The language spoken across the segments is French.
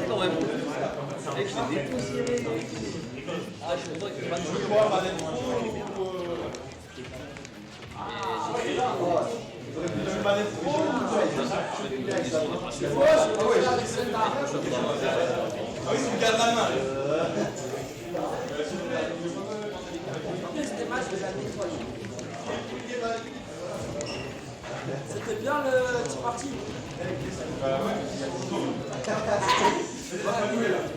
Quand même. Mec, je l'ai dépoussiéré. Ah, je suis content qu'il n'y ait pas de C'était bien le petit parti.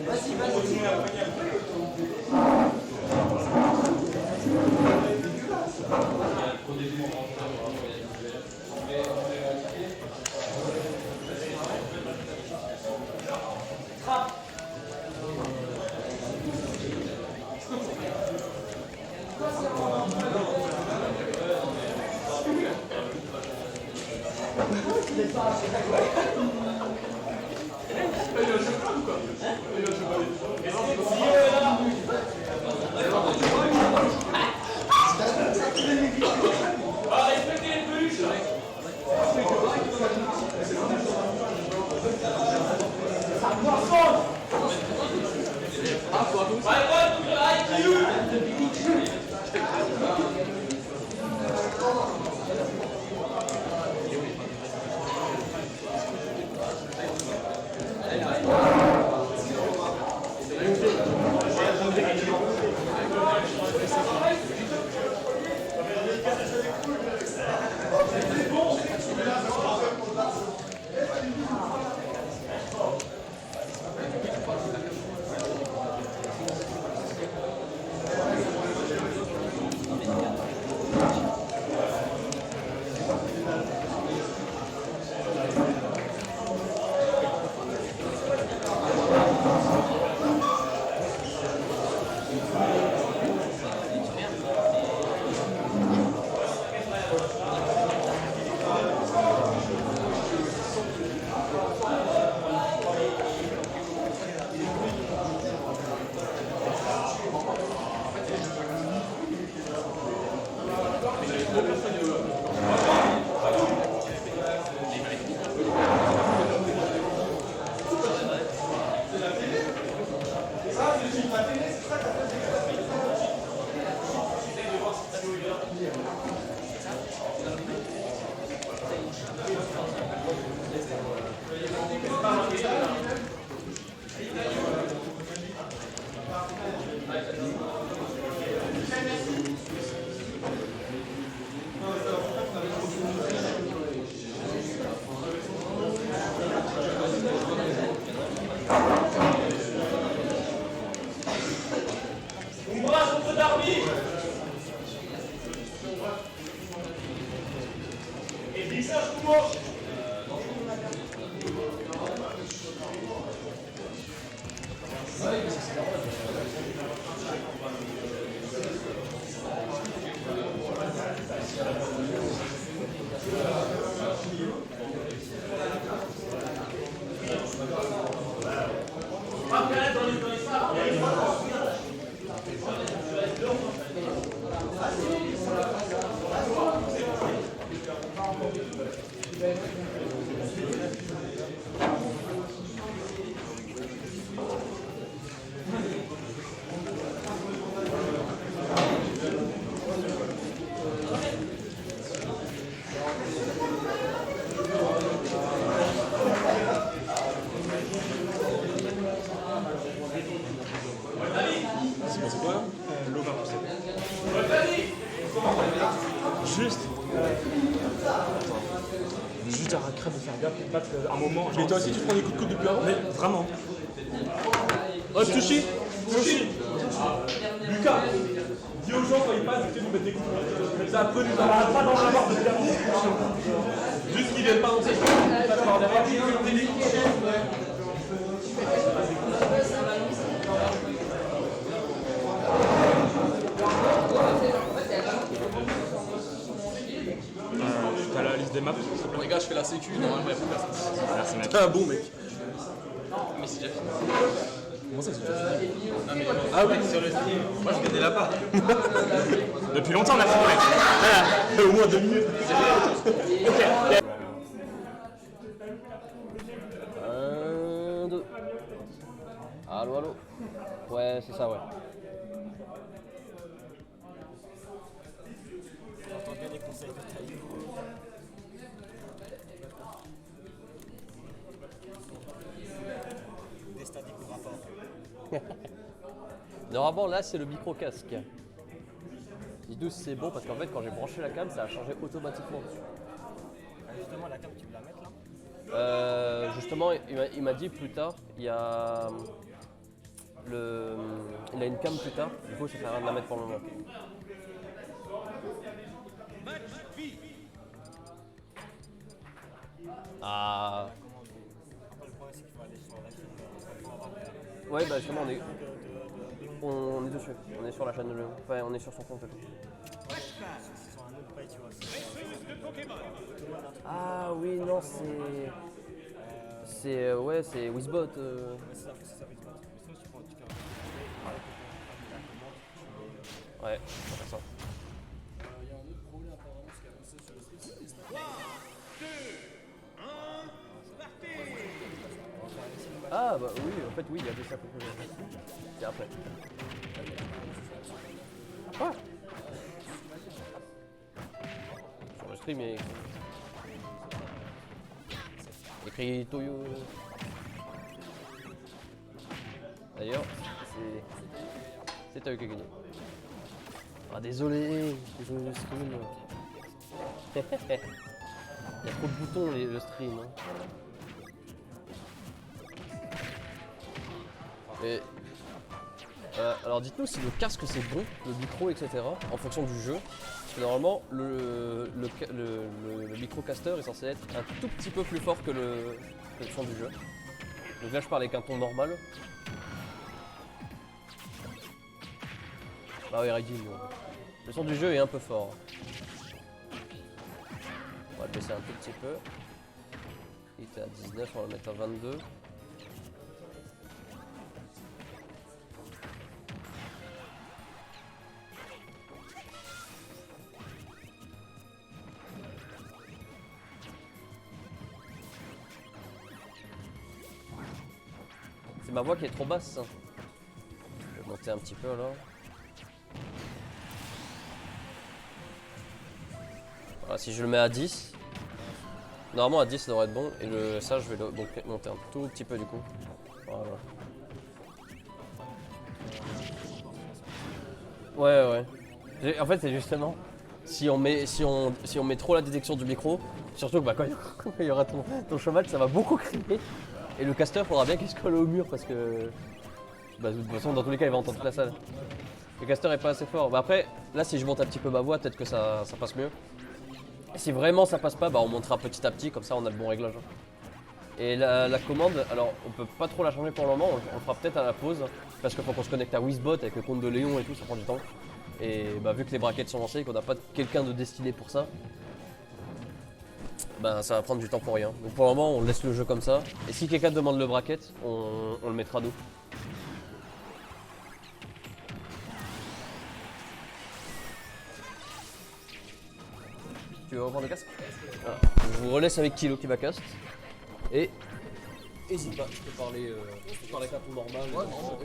Vas-y, vas-y. Juste arrête de faire gaffe, un moment. Mais toi aussi tu prends des coups de coude depuis avant. Mais vraiment. Oh, Sushi. Lucas, dis aux gens quand ils passent que nous mettre des coups. Ça peut nous avoir pas dans la barre de dernier. Juste qu'ils viennent pas dans cette T'as la liste des maps? Les gars, je fais la sécu, normalement, il y a plus personne. Merci mec. T'es un bon mec. Mais c'est déjà fini. Comment ça, c'est déjà fini? Ah oui, sur le stream. Moi, je gagnais là-bas. Depuis longtemps on a fini mec. Au moins 2 minutes. Un, deux. Allô, allô. Ouais, c'est ça, ouais. Normalement, là, c'est le micro-casque. Dites-nous si c'est bon, parce qu'en fait, quand j'ai branché la cam, ça a changé automatiquement. Justement, la cam, tu veux la mettre là? Justement, il m'a dit plus tard, il a une cam plus tard, du coup ça sert à rien de la mettre pour le moment. Ah. Le problème, c'est qu'il faut aller sur la chaîne. Ouais, bah justement, on est dessus, on est sur la chaîne de Léon, enfin on est sur son compte. C'est sur un autre page, tu vois. Ah oui, non, ouais, c'est Wizbot. C'est ça, oui, c'est pas. Mais sinon, tu fais Ouais, on va faire ça. Ah bah oui, en fait oui, il y avait ça pour que c'est après. Ah. Sur le stream, il y a écrit Toyo. D'ailleurs, c'est Toyo qui a gagné. Ah désolé le stream. Il y a trop de boutons le stream. Hein. Et alors dites-nous si le casque c'est bon, le micro etc. en fonction du jeu. Parce que normalement le microcaster est censé être un tout petit peu plus fort que le son du jeu. Donc là je parle avec un ton normal. Ah oui Raidin, le son du jeu est un peu fort. On va le baisser un tout petit peu. Il était à 19, on va le mettre à 22. C'est ma voix qui est trop basse. Je vais monter un petit peu alors. Voilà, si je le mets à 10, normalement à 10 ça devrait être bon. Et ça je vais donc monter un tout petit peu du coup. Voilà. Ouais. En fait c'est justement si on met trop la détection du micro, surtout que bah, quand il y aura ton chômage ça va beaucoup crier. Et le caster, faudra bien qu'il se colle au mur parce que bah, de toute façon dans tous les cas il va entendre toute la salle. Le caster est pas assez fort. Bah, après là si je monte un petit peu ma voix peut-être que ça passe mieux. Et si vraiment ça passe pas, bah, on montera petit à petit comme ça on a le bon réglage. Et la commande, alors on peut pas trop la changer pour le moment, on le fera peut-être à la pause parce qu'il faut qu'on se connecte à Wizbot avec le compte de Léon et tout, ça prend du temps. Et bah, vu que les braquettes sont lancées et qu'on n'a pas quelqu'un de destiné pour ça, ben ça va prendre du temps pour rien. Donc pour le moment on laisse le jeu comme ça. Et si quelqu'un demande le bracket, on le mettra nous. Tu veux reprendre le casque? Voilà. Je vous relaisse avec Kilo qui va cast. Et hésite pas, je peux parler avec un ton normal. Ouais, non,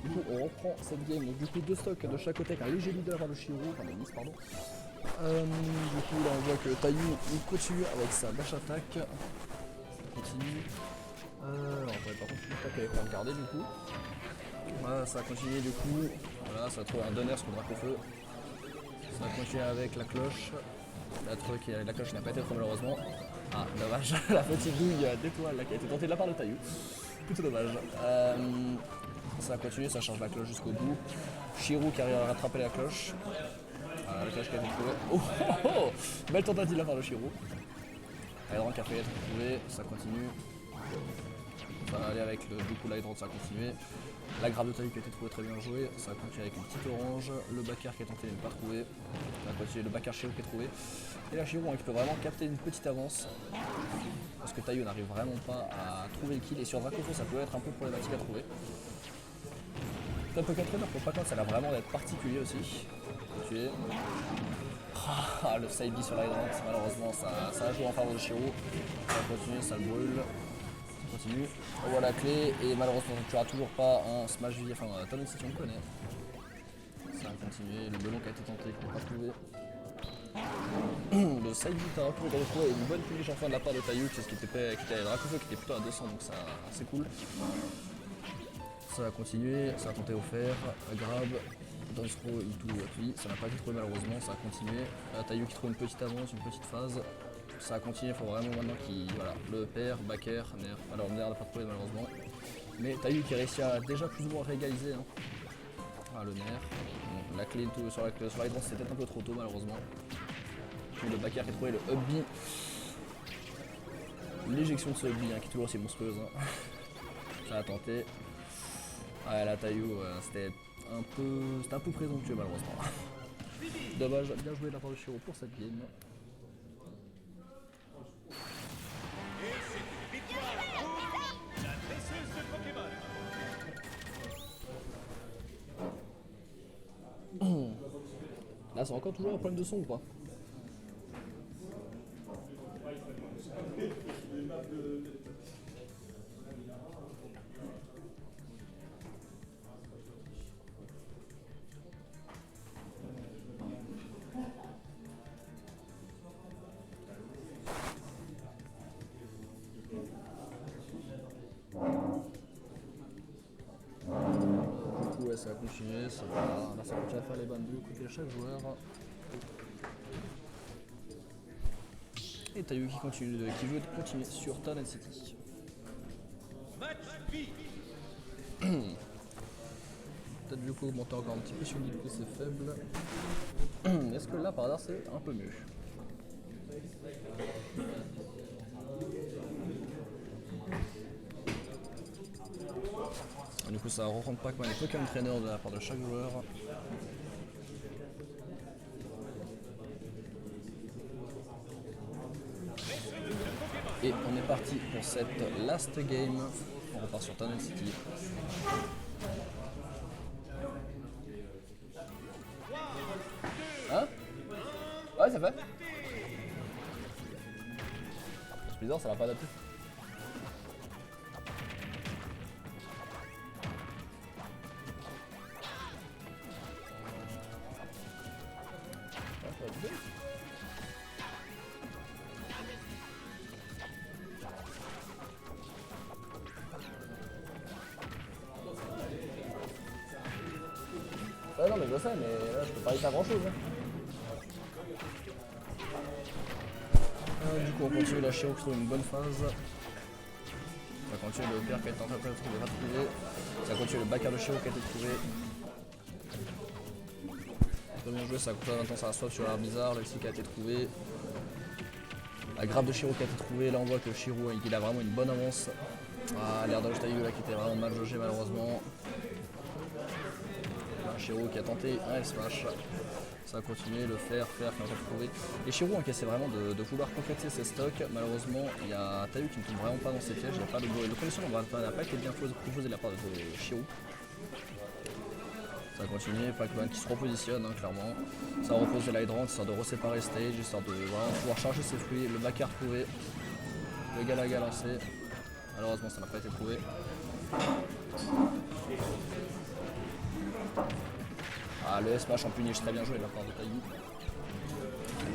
Du coup, on reprend cette game. Donc, du coup, deux stocks de chaque côté avec un léger leader vers le Shiro, enfin le Nice, pardon. Du coup, là, on voit que Taïu il continue avec sa dash attack. Il continue. Alors, par contre, je crois qu'elle est pas regardée du coup. Voilà, ça a continué du coup. Voilà, ça a trouvé un donner sur le drac au feu. Ça a continué avec la cloche. La cloche n'a pas été trop malheureusement. Ah, dommage, la petite douille d'étoile qui a été tentée de la part de Taïu. plutôt dommage. Ça continue, ça charge la cloche jusqu'au bout. Shiro qui arrive à rattraper la cloche. Voilà, la cloche qui a été trouvée. Oh, oh, oh, belle tentative là par le Shiro. L'hydrant qui a failli être trouvé, ça continue. Ça va aller avec le coup de l'hydrant, ça va continuer. La grave de taille qui a été trouvée, très bien jouée. Ça va continuer avec une petite orange. Le backer qui est tenté, il n'est pas trouvé. Ça va continuer le backer Shiro qui est trouvé. Et la Shiro qui peut vraiment capter une petite avance. Parce que Tayu n'arrive vraiment pas à trouver le kill. Et sur Dracofeu, ça peut être un peu problématique à trouver. Un peu trainer pour pas quand ça a l'air vraiment d'être particulier aussi. Tuer. Ah, le side B sur l'hydrant, malheureusement ça a joué en faveur de Shiro. Ça va continuer, ça le brûle. Ça continue. On voit la clé et malheureusement tu n'auras toujours pas un smash V, enfin un Tunnel City on le connaît. Ça va continuer, le melon qui a été tenté, qui n'est pas trouvé. Le side B t'as retrouvé et une bonne punish enfin de la part de Tayu, c'est ce qui était Dracofeu qui était plutôt à 200 donc c'est cool. Ça va continuer, ça va tenter au fer, grab, Downsthrow, il appuie, ça n'a pas été trouvé malheureusement, ça va continuer. Tayu qui trouve une petite avance, une petite phase, ça va continuer, il faut vraiment maintenant qu'il. Voilà, le pair, backer, nerf. Alors nerf n'a pas trouvé malheureusement. Mais Tayu qui réussit à déjà plus ou moins réégaliser. Hein. Ah, le nerf. Bon, la clé sur l'hydrant c'était peut-être un peu trop tôt malheureusement. Puis le backer qui a trouvé le up B. L'éjection de ce up B hein, qui est toujours aussi monstrueuse. Hein. Ça a tenté. Ah la Tayu c'était un peu présomptueux malheureusement. Dommage, bien joué de la part de Shiro pour cette game. Là c'est encore toujours un problème de son ou pas? Ouais, ça va continuer, ça continue à faire les bonnes buts, côté à chaque joueur. Et Tayu qui veut continuer sur Tunnel City. Peut-être du coup augmenter encore un petit peu sur le coup c'est faible. Est-ce que là par hasard c'est un peu mieux? Du coup ça rentre Pac-Man et Pokémon Trainer de la part de chaque joueur. Et on est parti pour cette last game. On repart sur Tunnel City. Hein? Ouais ça fait. C'est bizarre, ça l'a pas adapté. Ouais non mais je sais mais là je peux pas y faire grand chose hein. Du coup on continue la Shiro qui trouve une bonne phase. Ça continue le père qui a été en train de trouver. Ça continue le backer de Shiro qui a été trouvé. Très bien joué, ça continue maintenant ça swap sur l'air bizarre, le qui a été trouvé. La grave de Shiro qui a été trouvée, là on voit que Shiro il a vraiment une bonne avance. Ah l'air de Tayu là qui était vraiment mal jaugé malheureusement. Shiro qui a tenté un F-smash. Ça a continué, le faire qui a trouvé. Et Shiro qui essaie vraiment de vouloir concrétiser ses stocks. Malheureusement, il y a Tayu qui ne tombe vraiment pas dans ses pièges. Il n'y a pas de le condition n'a pas été bien proposé de la part de Shiro. Ça a continué, Pac-Man qui se repositionne hein, clairement. Ça repose de l'hydrant, histoire de reséparer stage, histoire de vraiment pouvoir charger ses fruits. Le backer trouvé. Le Galaga lancé. Malheureusement, ça n'a pas été trouvé. Ah, le S-Smash en punish, très bien joué de la part de Tayu.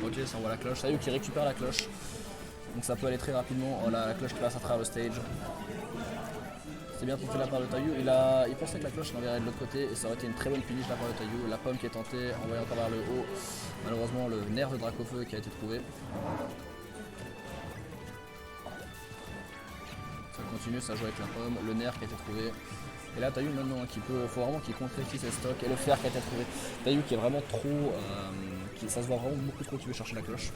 Ok, ça envoie la cloche. Tayu qui récupère la cloche. Donc ça peut aller très rapidement. Oh là, la cloche qui passe à travers le stage. C'est bien tenté de la part de Tayu. Il pensait que la cloche l'enverrait de l'autre côté et ça aurait été une très bonne punish de la part de Tayu. La pomme qui est tentée, envoyée encore vers le haut. Malheureusement, le nerf de Dracofeu qui a été trouvé. Ça continue, ça joue avec la pomme, le nerf qui a été trouvé. Et là, Taïu maintenant qui peut, faut vraiment qu'il concrétise ses stocks. Et le fer qui a été trouvé. Taïu qui est vraiment trop, ça se voit vraiment beaucoup trop qu'il veut chercher la cloche.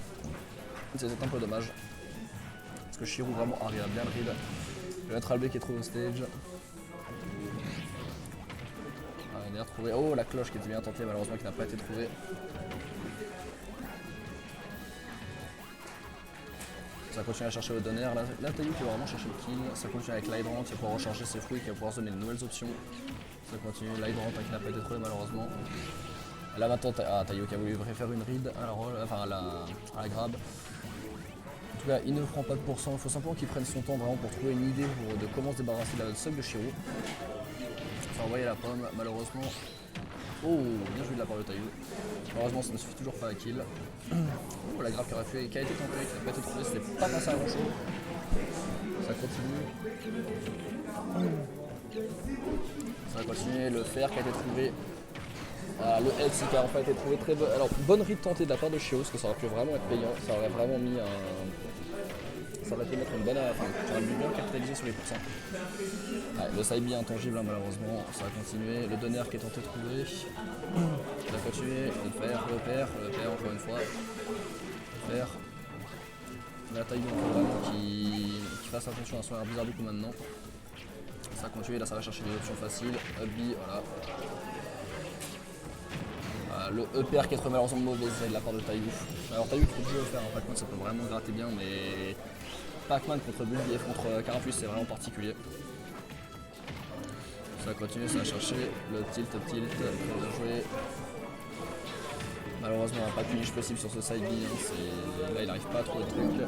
C'est un peu dommage. Parce que Shirou vraiment arrive à bien le read. Le Netral B qui est trouvé au stage. Ah, nerf trouvé. Oh, la cloche qui était bien tentée, malheureusement qui n'a pas été trouvée. Ça continue à chercher le donner. Là Taïu qui va vraiment chercher le kill. Ça continue avec l'hydrant qui va pouvoir recharger ses fruits, qui va pouvoir se donner de nouvelles options. Ça continue, l'hydrant qui n'a pas été trouvé malheureusement. Là maintenant, Taïu qui a voulu faire une read à la grab. En tout cas, il ne prend pas de pourcent. Il faut simplement qu'il prenne son temps vraiment pour trouver une idée de comment se débarrasser de la stock de Shirou. Enfin, envoyer la pomme, malheureusement. Oh, bien joué de la part de Taïu. Malheureusement, ça ne suffit toujours pas à kill. Oh, la grave qui a été tentée, qui n'a pas été trouvée, c'était pas passé à grand chose. Ça continue. Ça va continuer, le fer qui a été trouvé. Ah, le hex qui a enfin été trouvé très bon. Alors, bonne read tentée de la part de Shio, parce que ça aurait pu vraiment être payant. Ça aurait vraiment mis un. Ça aurait pu mettre une bonne. Enfin, j'aurais pu bien capitaliser sur les pourcents. Ouais, le side B intangible, hein, malheureusement, ça va continuer. Le donner qui est tenté de trouver. Ça va continuer. Le père, encore une fois. Le père. La taille vraiment qui fasse attention à son air bizarre du coup maintenant. Ça va continuer, là ça va chercher des options faciles. Up B, voilà. Le EPR qui est très malheureusement mauvais de la part de Taïu. Alors Taïu peut toujours le faire, hein. Pac-Man ça peut vraiment gratter bien, mais Pac-Man contre Bulbif, contre Carapuce c'est vraiment particulier. Ça va continuer, ça va chercher le tilt, bien joué. Malheureusement pas de finish possible sur ce side B, hein. Là il n'arrive pas à trouver de truc.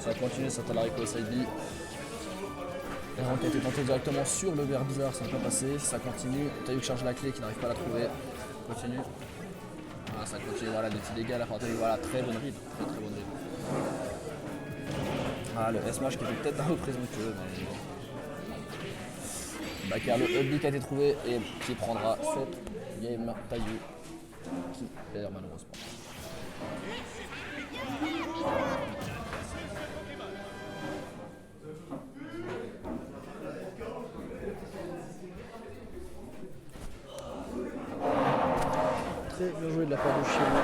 Ça va continuer, ça talarique au side B. Errant qui a été tenté directement sur le verre bizarre, ça n'a pas passé. Ça continue, Taïu qui charge la clé qui n'arrive pas à la trouver. Continue. Ah, ça continue, voilà, des petits dégâts à la fin. Voilà, très bonne ride, très bonne ride. Ah, le S-Mash qui était peut-être un peu présomptueux, mais... Bakar, le up B qui a été trouvé et qui prendra cette game. Taïu qui perd malheureusement. Très bien joué de la part de Shiro.